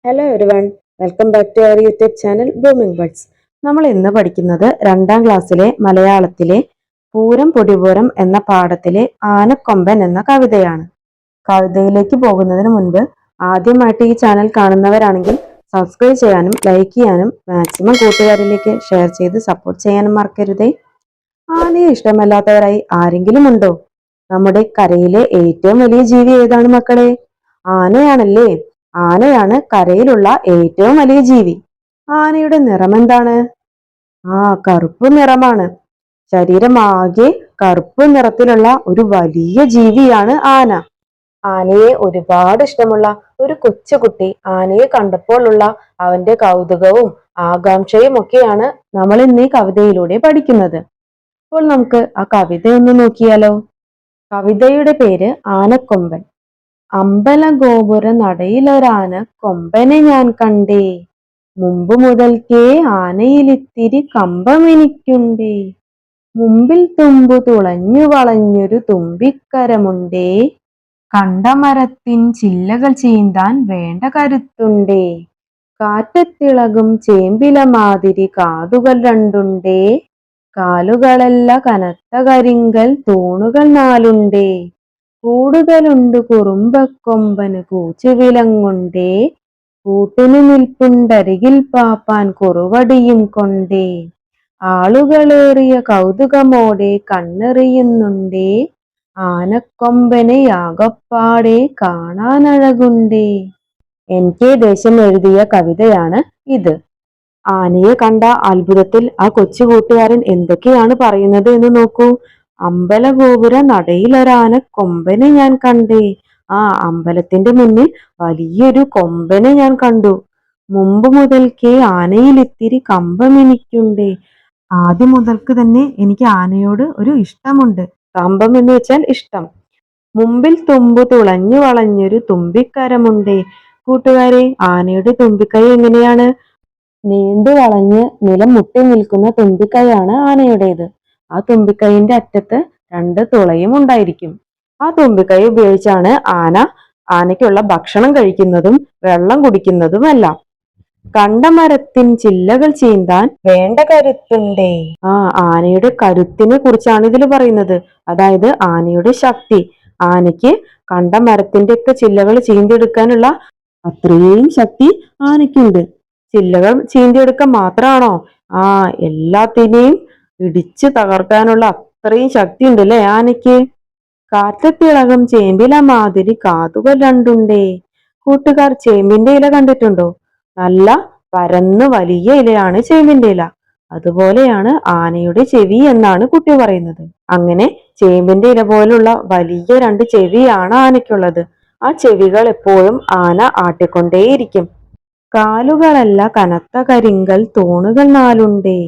Hello everyone, welcome back to our YouTube channel Blooming Buds. നമ്മൾ ഇന്ന് പഠിക്കുന്നത് 2ാം ക്ലാസ്സിലെ മലയാളത്തിലെ പൂരം പൊടിപൂരം എന്ന പാഠത്തിലെ ആനക്കൊമ്പൻ എന്ന കവിതയാണ്. കവിതയിലേക്ക് പോകുന്നതിന് മുൻപ് ആദ്യമായിട്ട് ഈ ചാനൽ കാണുന്നവരാണെങ്കിൽ സബ്സ്ക്രൈബ് ചെയ്യാനും ലൈക്ക് ചെയ്യാനും മാക്സിമം കൂട്ടുകാരിലേക്ക് ഷെയർ ചെയ്ത് സപ്പോർട്ട് ചെയ്യാനും മറക്കരുതേ. ആനയെ ഇഷ്ടമല്ലാത്തവരായി ആരെങ്കിലും ഉണ്ടോ? നമ്മുടെ കരയിലെ ഏറ്റവും വലിയ ജീവി ഏതാണ് മക്കളെ? ആനയാണല്ലേ. ആനയാണ് കരയിലുള്ള ഏറ്റവും വലിയ ജീവി. ആനയുടെ നിറം എന്താണ്? കറുപ്പ് നിറമാണ്. ശരീരമാകെ കറുപ്പ് നിറത്തിലുള്ള ഒരു വലിയ ജീവിയാണ് ആന. ആനയെ ഒരുപാട് ഇഷ്ടമുള്ള ഒരു കൊച്ചുകുട്ടി ആനയെ കണ്ടപ്പോഴുള്ള അവന്റെ കൗതുകവും ആകാംക്ഷയും ഒക്കെയാണ് നമ്മൾ ഇന്ന് ഈ കവിതയിലൂടെ പഠിക്കുന്നത്. അപ്പോൾ നമുക്ക് ആ കവിത ഒന്ന് നോക്കിയാലോ. കവിതയുടെ പേര് ആനക്കൊമ്പൻ. അമ്പലഗോപുര നടയിലൊരാന കൊമ്പനെ ഞാൻ കണ്ടേ, മുമ്പ് മുതൽക്കേ ആനയിലിത്തിരി കമ്പമെനിക്കുണ്ടേ, മുമ്പിൽ തുമ്പു തുളഞ്ഞു വളഞ്ഞൊരു തുമ്പിക്കരമുണ്ടേ, കണ്ടമരത്തിൻ ചില്ലകൾ ചീന്താൻ വേണ്ട കരുത്തുണ്ടേ, കാറ്റത്തിളകും ചേമ്പില മാതിരി കാതുകൾ രണ്ടുണ്ടേ, കാലുകളല്ല കനത്ത കരിങ്കൽ തൂണുകൾ നാലുണ്ടേ, കൂടുതലുണ്ട് കുറുമ്പക്കൊമ്പന് കൂച്ചുവിലങ്ങുണ്ടേ, കൂട്ടിനു നിൽപ്പുണ്ടരികിൽ പാപ്പാൻ കുറുവടിയും കൊണ്ടേ, ആളുകളേറിയ കൗതുകമോടെ കണ്ണെറിയുന്നുണ്ടേ, ആനക്കൊമ്പനെ യാകപ്പാടെ കാണാനഴകുണ്ടേ. NK ദേശം എഴുതിയ കവിതയാണ് ഇത്. ആനയെ കണ്ട അത്ഭുതത്തിൽ ആ കൊച്ചു കൂട്ടുകാരൻ എന്തൊക്കെയാണ് പറയുന്നത് എന്ന് നോക്കൂ. അമ്പലഗോപുര നടയിലൊരാന കൊമ്പനെ ഞാൻ കണ്ടേ. അമ്പലത്തിന്റെ മുന്നിൽ വലിയൊരു കൊമ്പനെ ഞാൻ കണ്ടു. മുമ്പ് മുതൽക്കേ ആനയിൽ ഇത്തിരി കമ്പമെനിക്കുണ്ടേ. ആദ്യം മുതൽക്ക് തന്നെ എനിക്ക് ആനയോട് ഒരു ഇഷ്ടമുണ്ട്. കമ്പം എന്ന് വെച്ചാൽ ഇഷ്ടം. മുമ്പിൽ തുമ്പു തുളഞ്ഞു വളഞ്ഞൊരു തുമ്പിക്കരമുണ്ടേ. കൂട്ടുകാരെ, ആനയുടെ തുമ്പിക്കൈ എങ്ങനെയാണ്? നീണ്ടു വളഞ്ഞ് നിലം മുട്ടി നിൽക്കുന്ന തുമ്പിക്കൈയാണ് ആനയുടേത്. ആ തുമ്പിക്കൈന്റെ അറ്റത്ത് 2 തുളയും ഉണ്ടായിരിക്കും. ആ തുമ്പിക്കൈ ഉപയോഗിച്ചാണ് ആനയ്ക്കുള്ള ഭക്ഷണം കഴിക്കുന്നതും വെള്ളം കുടിക്കുന്നതുമെല്ലാം. കണ്ടമരത്തിൻ ചില്ലകൾ ചീന്താൻ വേണ്ട കരുത്തുണ്ടേ. ആനയുടെ കരുത്തിനെ കുറിച്ചാണ് ഇതിൽ പറയുന്നത്. അതായത് ആനയുടെ ശക്തി. ആനയ്ക്ക് കണ്ടമരത്തിന്റെ ഒക്കെ ചില്ലകൾ ചീന്തിയെടുക്കാനുള്ള അത്രയും ശക്തി ആനയ്ക്കുണ്ട്. ചില്ലകൾ ചീന്തിയെടുക്കാൻ മാത്രമാണോ? എല്ലാത്തിനെയും ഇടിച്ചു തകർക്കാനുള്ള അത്രയും ശക്തി ഉണ്ടല്ലേ ആനയ്ക്ക്. കാറ്റത്തിളകും ചേമ്പില മാതിരി കാതുകൾ രണ്ടുണ്ടേ. കൂട്ടുകാർ, ചേമ്പിന്റെ ഇല കണ്ടിട്ടുണ്ടോ? നല്ല പരന്ന് വലിയ ഇലയാണ് ചേമ്പിന്റെ ഇല. അതുപോലെയാണ് ആനയുടെ ചെവി എന്നാണ് കുട്ടി പറയുന്നത്. അങ്ങനെ ചേമ്പിന്റെ ഇല പോലുള്ള വലിയ 2 ചെവിയാണ് ആനയ്ക്കുള്ളത്. ആ ചെവികൾ എപ്പോഴും ആന ആട്ടിക്കൊണ്ടേയിരിക്കും. കാലുകളല്ല കനത്ത കരിങ്കൽ തൂണുകൾ നാലുണ്ടേ.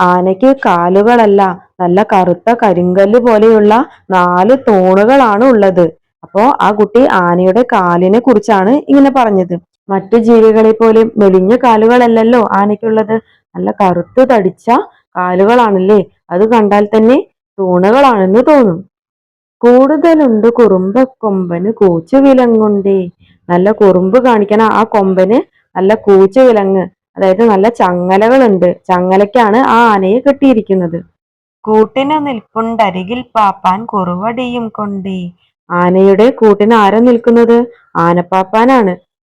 ആനയ്ക്ക് കാലുകളല്ല, നല്ല കറുത്ത കരിങ്കല്ല് പോലെയുള്ള 4 തൂണുകളാണ് ഉള്ളത്. അപ്പോ ആ കുട്ടി ആനയുടെ കാലിനെ കുറിച്ചാണ് ഇങ്ങനെ പറഞ്ഞത്. മറ്റു ജീവികളെ പോലെ മെലിഞ്ഞ കാലുകളല്ലല്ലോ ആനയ്ക്കുള്ളത്. നല്ല കറുത്ത് തടിച്ച കാലുകളാണല്ലേ. അത് കണ്ടാൽ തന്നെ തൂണുകളാണെന്ന് തോന്നും. കൂടുതലുണ്ട് കുറുമ്പക്കൊമ്പന് കൂച്ചു വിലങ്ങുണ്ടേ. നല്ല കുറുമ്പ് കാണിക്കണ ആ കൊമ്പന് നല്ല കൂച്ചു വിലങ്ങ്, അതായത് നല്ല ചങ്ങലകളുണ്ട്. ചങ്ങലയ്ക്കാണ് ആ ആനയെ കെട്ടിയിരിക്കുന്നത്. കൂട്ടിന് നിൽപ്പുണ്ടരികിൽ പാപ്പാൻ കുറുവടിയും കൊണ്ടേ. ആനയുടെ കൂട്ടിന് ആരാ നിൽക്കുന്നത്? ആനപ്പാപ്പാനാണ്.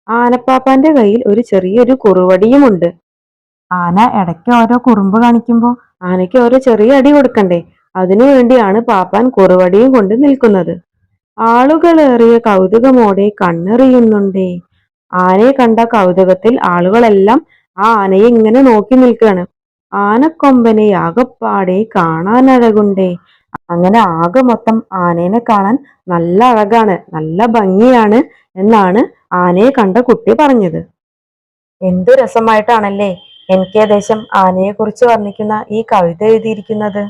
ആനപ്പാപ്പാന്റെ കയ്യിൽ ഒരു ചെറിയൊരു കുറുവടിയുമുണ്ട്. ആന ഇടയ്ക്ക് ഓരോ കുറുമ്പ് കാണിക്കുമ്പോൾ ആനയ്ക്ക് ഓരോ ചെറിയ അടി കൊടുക്കണ്ടേ? അതിനു വേണ്ടിയാണ് പാപ്പാൻ കുറുവടിയും കൊണ്ട് നിൽക്കുന്നത്. ആളുകളേറിയ കൗതുകമോടെ കണ്ണെറിയുന്നുണ്ടേ. ആനയെ കണ്ട കൗതുകത്തിൽ ആളുകളെല്ലാം ആ ആനയെ ഇങ്ങനെ നോക്കി നിൽക്കുകയാണ്. ആനക്കൊമ്പനെ ആകപ്പാടെ കാണാനഴകുണ്ടേ. അങ്ങനെ ആകെ മൊത്തം ആനേനെ കാണാൻ നല്ല അഴകാണ്, നല്ല ഭംഗിയാണ് എന്നാണ് ആനയെ കണ്ട കുട്ടി പറഞ്ഞത്. എന്തു രസമായിട്ടാണല്ലേ NK ദേശം ആനയെ കുറിച്ച് വർണ്ണിക്കുന്ന ഈ കവിത എഴുതിയിരിക്കുന്നത്.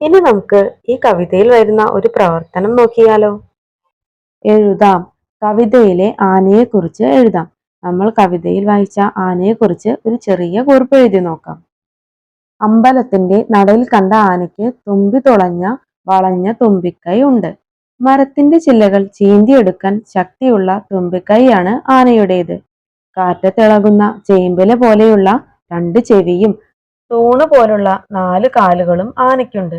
ഇനി നമുക്ക് ഈ കവിതയിൽ വരുന്ന ഒരു പ്രവർത്തനം നോക്കിയാലോ. എഴുതാം. കവിതയിലെ ആനയെ കുറിച്ച് എഴുതാം. നമ്മൾ കവിതയിൽ വായിച്ച ആനയെ കുറിച്ച് ഒരു ചെറിയ കുറിപ്പ് എഴുതി നോക്കാം. അമ്പലത്തിന്റെ നടയിൽ കണ്ട ആനയ്ക്ക് തുമ്പി തുളഞ്ഞ വളഞ്ഞ തുമ്പിക്കൈ ഉണ്ട്. മരത്തിന്റെ ചില്ലകൾ ചീന്തിയെടുക്കാൻ ശക്തിയുള്ള തുമ്പിക്കൈയാണ് ആനയുടേത്. കാറ്റത്തിളകുന്ന ചേമ്പില പോലെയുള്ള 2 ചെവിയും തൂണ് പോലുള്ള 4 കാലുകളും ആനയ്ക്കുണ്ട്.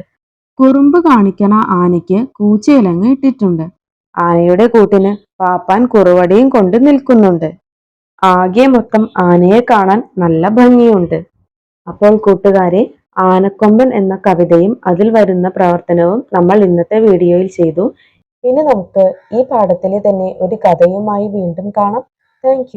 കുറുമ്പ് കാണിക്കണ ആനയ്ക്ക് കൂച്ചയിലങ്ങ് ഇട്ടിട്ടുണ്ട്. ആനയുടെ കൂട്ടിന് പാപ്പാൻ കുറുവടിയും കൊണ്ട് നിൽക്കുന്നുണ്ട്. ആകെ മൊത്തം ആനയെ കാണാൻ നല്ല ഭംഗിയുണ്ട്. അപ്പോൾ കൂട്ടുകാരെ, ആനക്കൊമ്പൻ എന്ന കവിതയും അതിൽ വരുന്ന പ്രവർത്തനവും നമ്മൾ ഇന്നത്തെ വീഡിയോയിൽ ചെയ്തു. ഇനി നമുക്ക് ഈ പാഠത്തിലെ തന്നെ ഒരു കഥയുമായി വീണ്ടും കാണാം. താങ്ക്